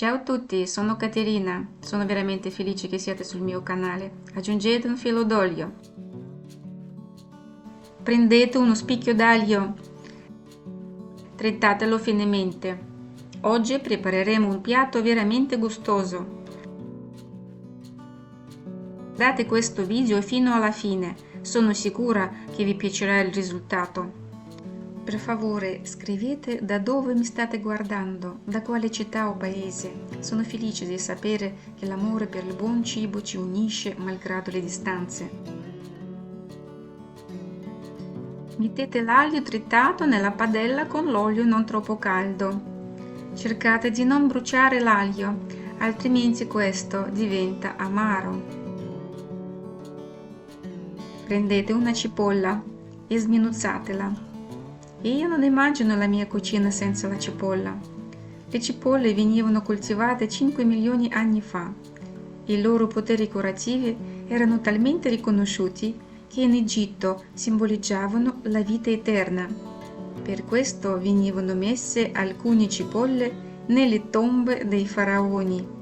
Ciao a tutti, sono Caterina. Sono veramente felice che siate sul mio canale. Aggiungete un filo d'olio. Prendete uno spicchio d'aglio. Trittatelo finemente. Oggi prepareremo un piatto veramente gustoso. Guardate questo video fino alla fine. Sono sicura che vi piacerà il risultato. Per favore, scrivete da dove mi state guardando, da quale città o paese. Sono felice di sapere che l'amore per il buon cibo ci unisce malgrado le distanze. Mettete l'aglio tritato nella padella con l'olio non troppo caldo. Cercate di non bruciare l'aglio, altrimenti questo diventa amaro. Prendete una cipolla e sminuzzatela. Io non immagino la mia cucina senza la cipolla. Le cipolle venivano coltivate 5 milioni di anni fa. I loro poteri curativi erano talmente riconosciuti che in Egitto simboleggiavano la vita eterna. Per questo venivano messe alcune cipolle nelle tombe dei faraoni.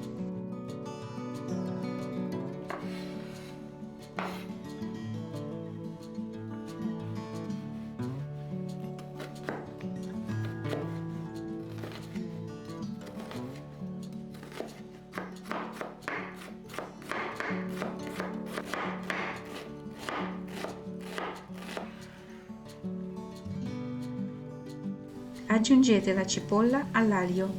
Aggiungete la cipolla all'aglio.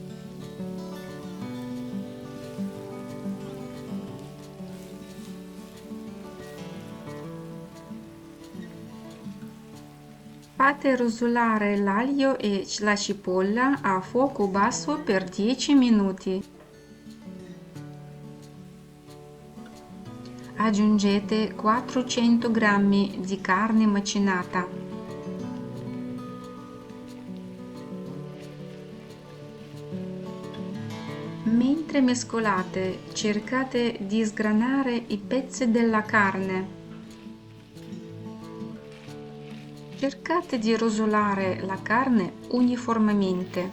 Fate rosolare l'aglio e la cipolla a fuoco basso per 10 minuti. Aggiungete 400 g di carne macinata. Mentre mescolate, cercate di sgranare i pezzi della carne. Cercate di rosolare la carne uniformemente.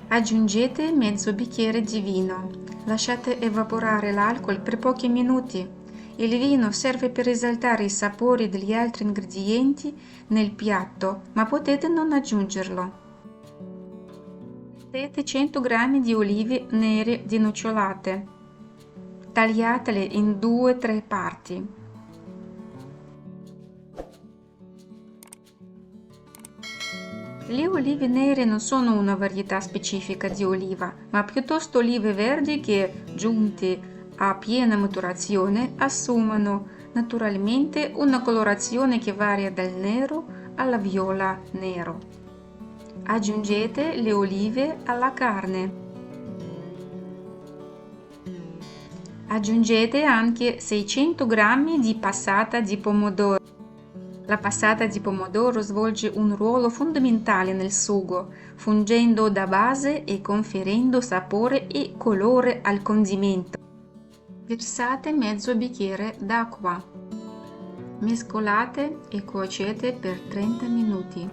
Aggiungete mezzo bicchiere di vino. Lasciate evaporare l'alcol per pochi minuti. Il vino serve per esaltare i sapori degli altri ingredienti nel piatto, ma potete non aggiungerlo. Mettete 100 g di olive nere denocciolate. Tagliatele in 2-3 parti. Le olive nere non sono una varietà specifica di oliva, ma piuttosto olive verdi che, giunte a piena maturazione, assumono naturalmente una colorazione che varia dal nero alla viola nero. Aggiungete le olive alla carne. Aggiungete anche 600 g di passata di pomodoro. La passata di pomodoro svolge un ruolo fondamentale nel sugo, fungendo da base e conferendo sapore e colore al condimento. Versate mezzo bicchiere d'acqua. Mescolate e cuocete per 30 minuti.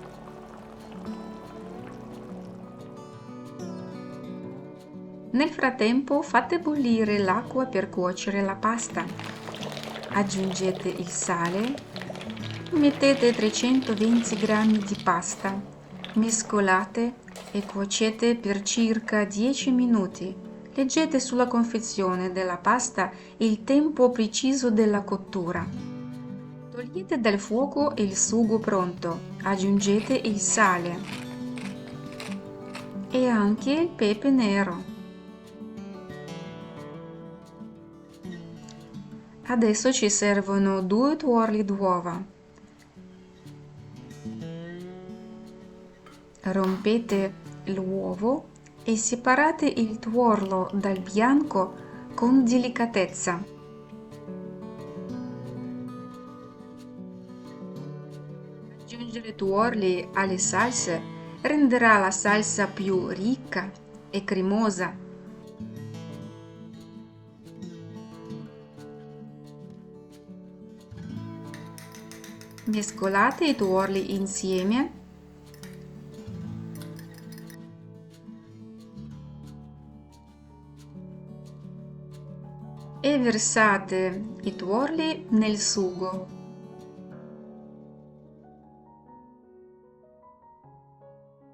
Nel frattempo fate bollire l'acqua per cuocere la pasta. Aggiungete il sale. Mettete 320 g di pasta. Mescolate e cuocete per circa 10 minuti. Leggete sulla confezione della pasta il tempo preciso della cottura. Togliete dal fuoco il sugo pronto. Aggiungete il sale e anche il pepe nero. Adesso ci servono 2 tuorli d'uova. Rompete l'uovo e separate il tuorlo dal bianco con delicatezza. Aggiungere tuorli alle salse renderà la salsa più ricca e cremosa. Mescolate i tuorli insieme e versate i tuorli nel sugo.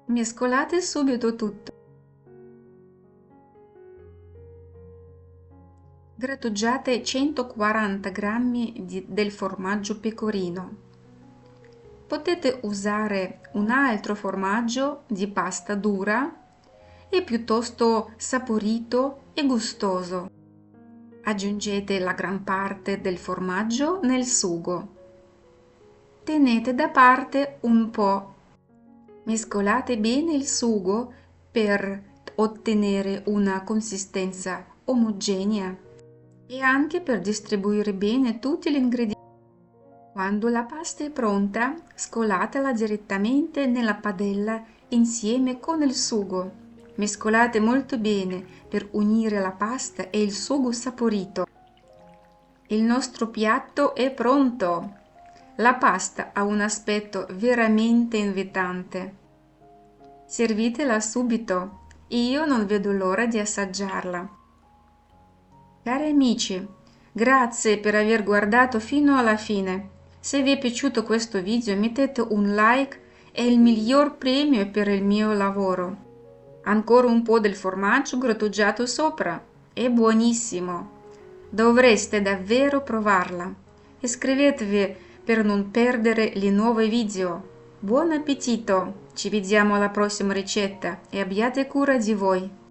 Mescolate subito tutto. Grattugiate 140 g del formaggio pecorino. Potete usare un altro formaggio di pasta dura e piuttosto saporito e gustoso. Aggiungete la gran parte del formaggio nel sugo. Tenete da parte un po'. Mescolate bene il sugo per ottenere una consistenza omogenea e anche per distribuire bene tutti gli ingredienti. Quando la pasta è pronta, scolatela direttamente nella padella insieme con il sugo. Mescolate molto bene per unire la pasta e il sugo saporito. Il nostro piatto è pronto! La pasta ha un aspetto veramente invitante. Servitela subito, io non vedo l'ora di assaggiarla. Cari amici, grazie per aver guardato fino alla fine. Se vi è piaciuto questo video mettete un like, è il miglior premio per il mio lavoro. Ancora un po' del formaggio grattugiato sopra, è buonissimo. Dovreste davvero provarla. Iscrivetevi per non perdere le nuove video. Buon appetito! Ci vediamo alla prossima ricetta e abbiate cura di voi!